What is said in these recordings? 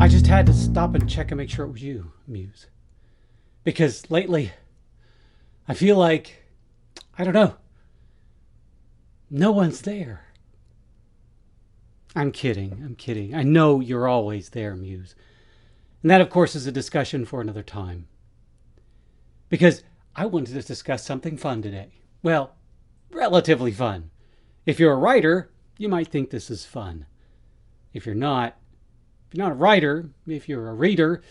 I just had to stop and check and make sure it was you, Muse. Because lately, I feel like, I don't know, no one's there. I'm kidding. I'm kidding. I know you're always there, Muse. And that, of course, is a discussion for another time. Because I wanted to discuss something fun today. Well, relatively fun. If you're a writer, you might think this is fun. If you're not a writer, if you're a reader,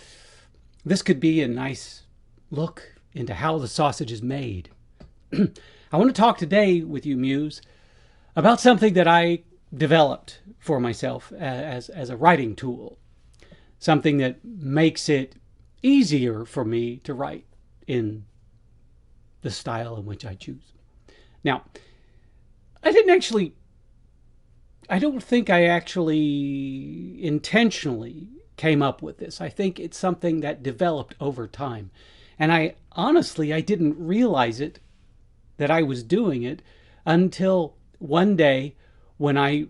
this could be a nice look into how the sausage is made. I want to talk today with you, Muse, about something that I developed for myself as a writing tool. Something that makes it easier for me to write in the style in which I choose. Now, I don't think I actually intentionally came up with this. I think it's something that developed over time. And I didn't realize it, that I was doing it, until one day when I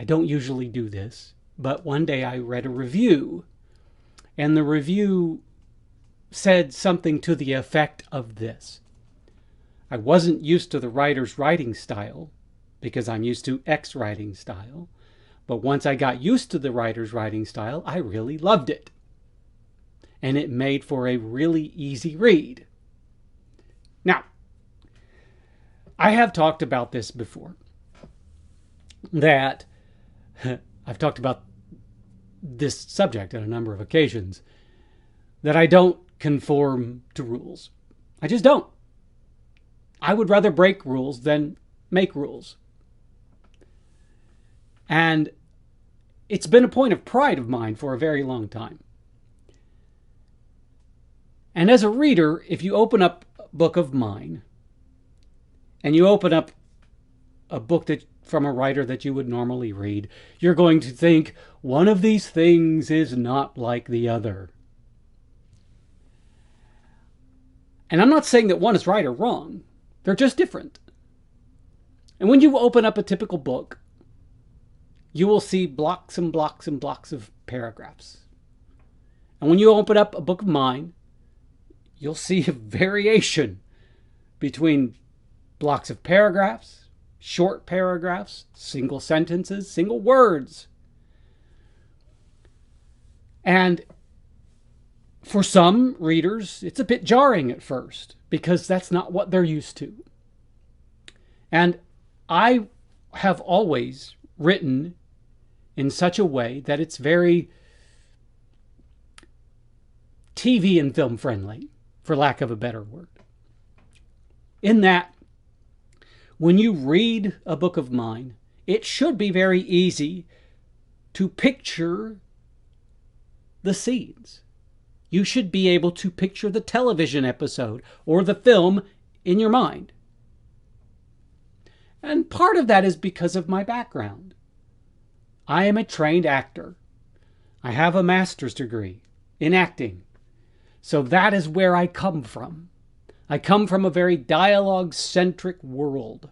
don't usually do this, but one day I read a review, and the review said something to the effect of this. I wasn't used to the writer's writing style, because I'm used to X writing style. But once I got used to the writer's writing style, I really loved it. And it made for a really easy read. Now, I have talked about this before. That I've talked about this subject on a number of occasions. That I don't conform to rules. I just don't. I would rather break rules than make rules. And it's been a point of pride of mine for a very long time. And as a reader, if you open up a book of mine, and you open up a book from a writer that you would normally read, you're going to think, one of these things is not like the other. And I'm not saying that one is right or wrong. They're just different. And when you open up a typical book, you will see blocks and blocks and blocks of paragraphs. And when you open up a book of mine, you'll see a variation between blocks of paragraphs, short paragraphs, single sentences, single words. And for some readers, it's a bit jarring at first because that's not what they're used to. And I have always written in such a way that it's very TV and film friendly, for lack of a better word. In that, when you read a book of mine, it should be very easy to picture the scenes. You should be able to picture the television episode or the film in your mind. And part of that is because of my background. I am a trained actor. I have a master's degree in acting. So that is where I come from. I come from a very dialogue-centric world.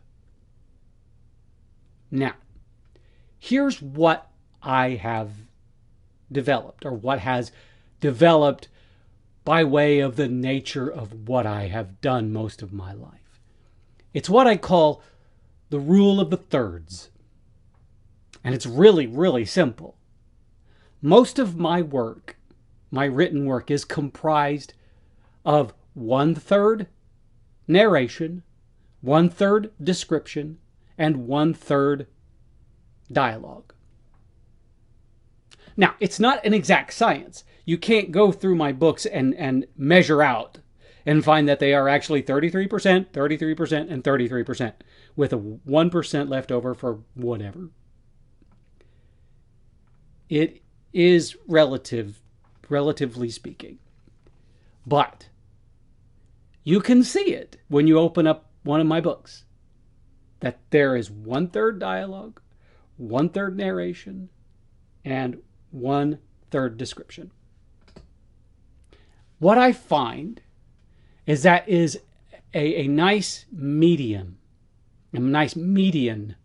Now, here's what I have developed, or what has developed by way of the nature of what I have done most of my life. It's what I call the rule of the thirds. And it's really, really simple. Most of my work, my written work, is comprised of 1/3 narration, 1/3 description, and 1/3 dialogue. Now, it's not an exact science. You can't go through my books and measure out and find that they are actually 33%, 33%, and 33%, with a 1% left over for whatever. It is relatively speaking. But you can see it when you open up one of my books, that there is 1/3 dialogue, 1/3 narration, and 1/3 description. What I find is that is a nice medium, a nice median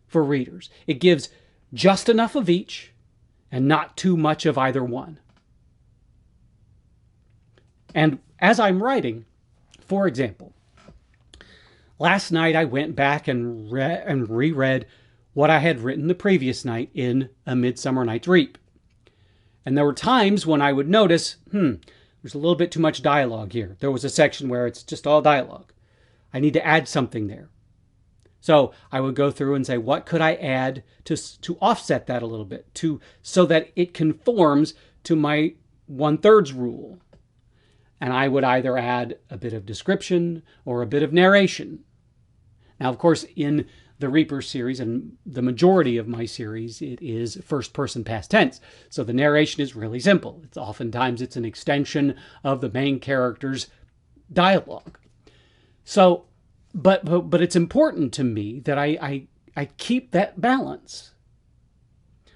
for readers. It gives just enough of each and not too much of either one. And as I'm writing, for example, last night I went back and reread what I had written the previous night in A Midsummer Night's Reap. And there were times when I would notice, there's a little bit too much dialogue here. There was a section where it's just all dialogue. I need to add something there. So I would go through and say, what could I add to offset that a little bit, so that it conforms to my 1/3 rule? And I would either add a bit of description or a bit of narration. Now, of course, in the Reaper series and the majority of my series, it is first person past tense. So the narration is really simple. Oftentimes it's an extension of the main character's dialogue. So, but it's important to me that I keep that balance.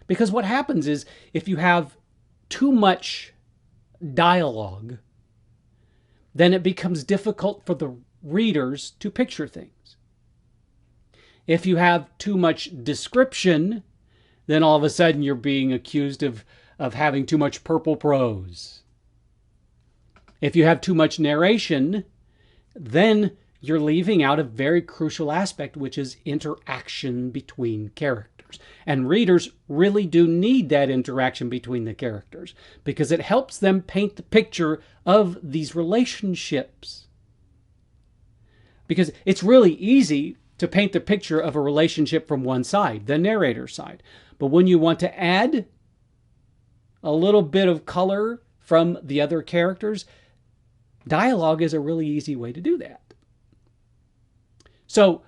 Because what happens is if you have too much dialogue, then it becomes difficult for the readers to picture things. If you have too much description, then all of a sudden you're being accused of having too much purple prose. If you have too much narration, then you're leaving out a very crucial aspect, which is interaction between characters. And readers really do need that interaction between the characters because it helps them paint the picture of these relationships. Because it's really easy to paint the picture of a relationship from one side, the narrator's side. But when you want to add a little bit of color from the other characters, dialogue is a really easy way to do that. So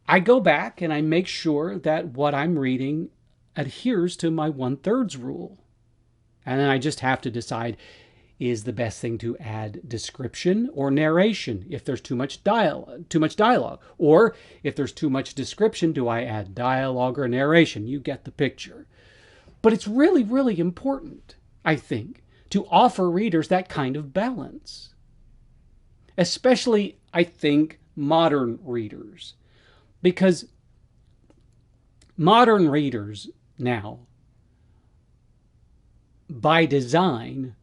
I go back and I make sure that what I'm reading adheres to my 1/3 rule. And then I just have to decide, is the best thing to add description or narration if there's too much dialogue? Or if there's too much description, do I add dialogue or narration? You get the picture. But it's really, really important, I think, to offer readers that kind of balance. Especially, I think, modern readers. Because modern readers now, by design,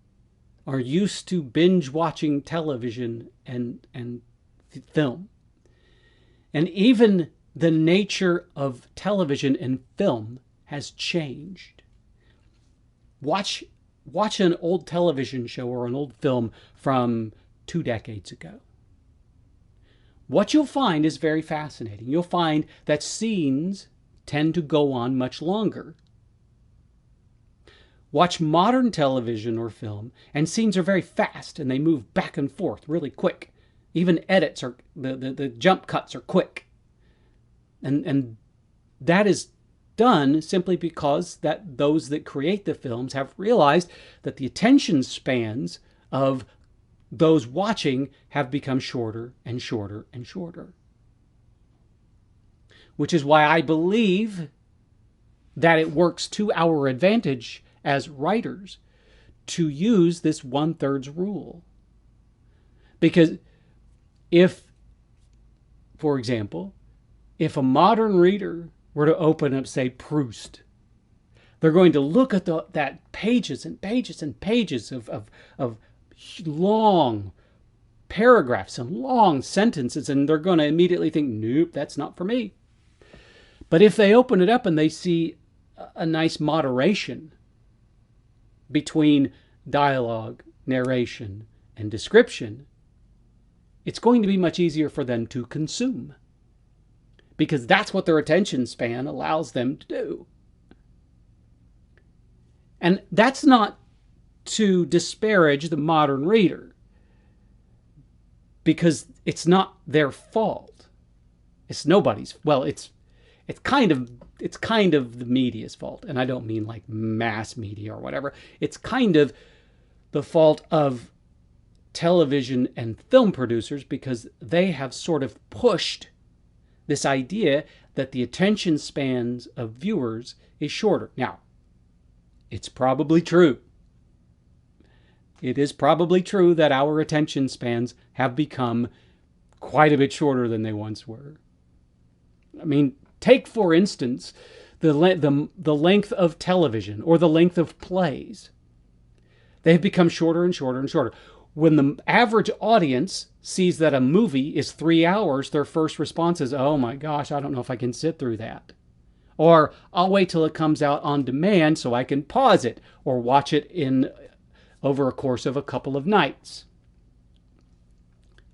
are used to binge watching television and film. And even the nature of television and film has changed. Watch an old television show or an old film from 2 decades ago. What you'll find is very fascinating. You'll find that scenes tend to go on much longer. Watch modern television or film, and scenes are very fast, and they move back and forth really quick. Even edits are, the jump cuts are quick. And that is done simply because that those that create the films have realized that the attention spans of those watching have become shorter and shorter and shorter. Which is why I believe that it works to our advantage as writers to use this 1/3 rule. Because if, for example, if a modern reader were to open up, say, Proust, they're going to look at that pages and pages and pages of long paragraphs and long sentences, and they're going to immediately think, nope, that's not for me. But if they open it up and they see a nice moderation between dialogue, narration, and description, it's going to be much easier for them to consume. Because that's what their attention span allows them to do. And that's not to disparage the modern reader, because it's not their fault. It's nobody's. Well, it's kind of the media's fault, and I don't mean like mass media or whatever. It's kind of the fault of television and film producers, because they have sort of pushed this idea that the attention spans of viewers is shorter. Now, it's probably true. It is probably true that our attention spans have become quite a bit shorter than they once were. I mean, take, for instance, the length of television or the length of plays. They've become shorter and shorter and shorter. When the average audience sees that a movie is 3 hours, their first response is, oh my gosh, I don't know if I can sit through that. Or I'll wait till it comes out on demand so I can pause it or watch it in over a course of a couple of nights.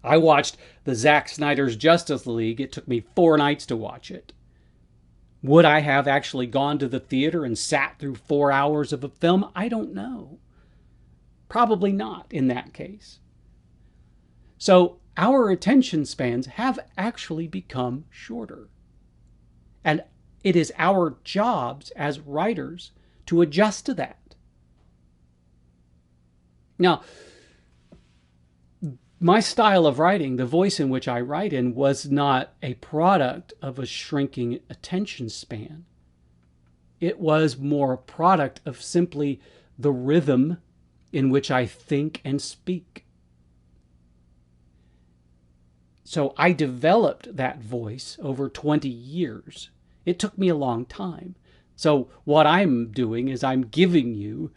I watched the Zack Snyder's Justice League. It took me 4 nights to watch it. Would I have actually gone to the theater and sat through 4 hours of a film? I don't know. Probably not in that case. So our attention spans have actually become shorter. And it is our jobs as writers to adjust to that. Now, my style of writing, the voice in which I write in, was not a product of a shrinking attention span. It was more a product of simply the rhythm in which I think and speak. So I developed that voice over 20 years. It took me a long time. So what I'm doing is I'm giving you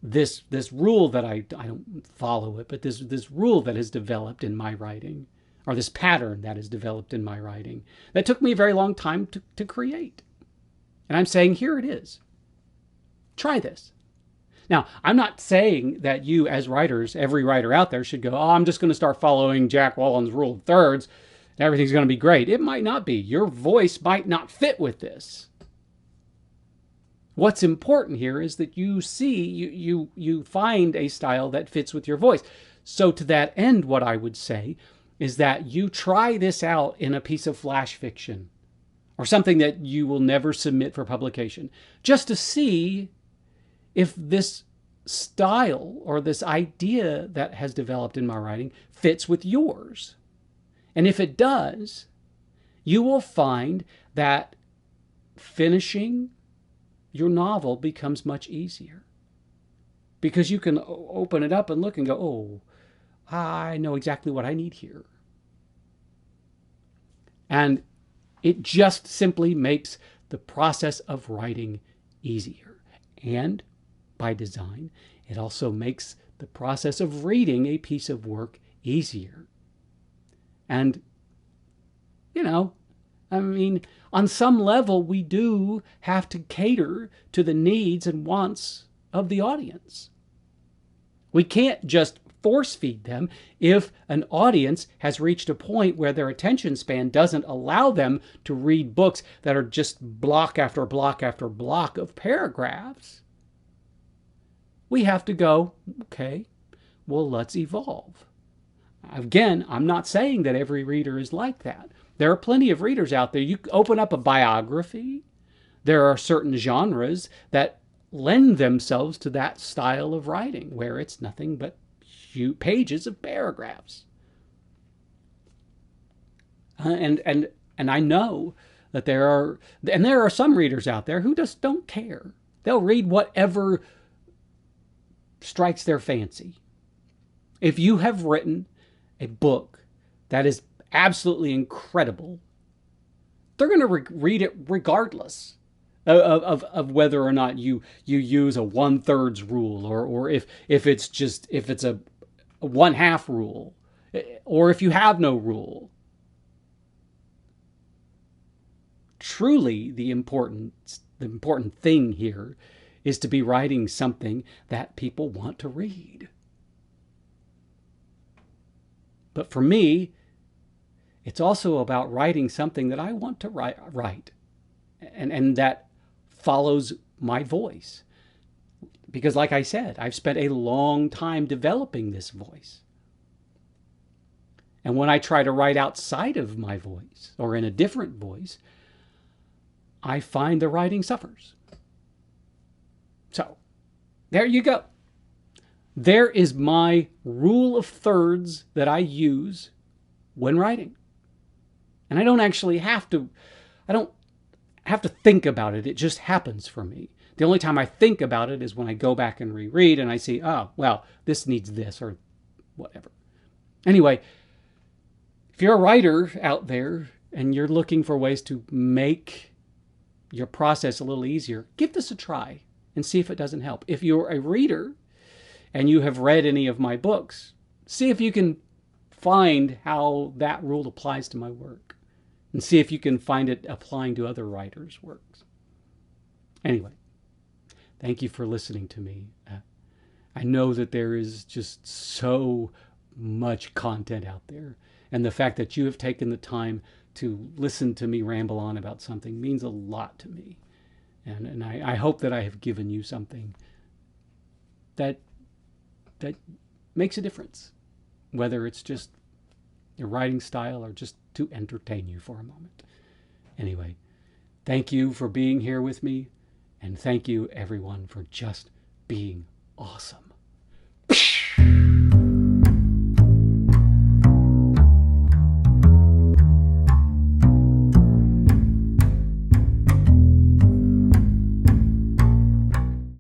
this rule that I don't follow it, but this rule that has developed in my writing, or this pattern that has developed in my writing, that took me a very long time to create. And I'm saying, here it is. Try this. Now, I'm not saying that you as writers, every writer out there should go, oh, I'm just going to start following Jack Wallen's rule of thirds, and everything's going to be great. It might not be. Your voice might not fit with this. What's important here is that you find a style that fits with your voice. So to that end, what I would say is that you try this out in a piece of flash fiction or something that you will never submit for publication, just to see if this style or this idea that has developed in my writing fits with yours. And if it does, you will find that finishing your novel becomes much easier, because you can open it up and look and go, oh, I know exactly what I need here. And it just simply makes the process of writing easier. And by design, it also makes the process of reading a piece of work easier. And, on some level, we do have to cater to the needs and wants of the audience. We can't just force feed them if an audience has reached a point where their attention span doesn't allow them to read books that are just block after block after block of paragraphs. We have to go, okay, well, let's evolve. Again, I'm not saying that every reader is like that. There are plenty of readers out there. You open up a biography. There are certain genres that lend themselves to that style of writing, where it's nothing but pages of paragraphs. And I know that there are some readers out there who just don't care. They'll read whatever strikes their fancy. If you have written a book that is absolutely incredible, they're going to read it regardless of whether or not you use a 1/3 rule, or if it's a 1/2 rule, or if you have no rule. Truly, the important thing here is to be writing something that people want to read. But for me, it's also about writing something that I want to write, and that follows my voice. Because like I said, I've spent a long time developing this voice. And when I try to write outside of my voice, or in a different voice, I find the writing suffers. So, there you go. There is my rule of thirds that I use when writing. And I don't have to think about it. It just happens for me. The only time I think about it is when I go back and reread and I see, oh, well, this needs this or whatever. Anyway, if you're a writer out there and you're looking for ways to make your process a little easier, give this a try and see if it doesn't help. If you're a reader and you have read any of my books, see if you can find how that rule applies to my work, and see if you can find it applying to other writers' works. Anyway, thank you for listening to me. I know that there is just so much content out there, and the fact that you have taken the time to listen to me ramble on about something means a lot to me. And I hope that I have given you something that makes a difference, whether it's just your writing style or just to entertain you for a moment. Anyway, thank you for being here with me, and thank you everyone for just being awesome.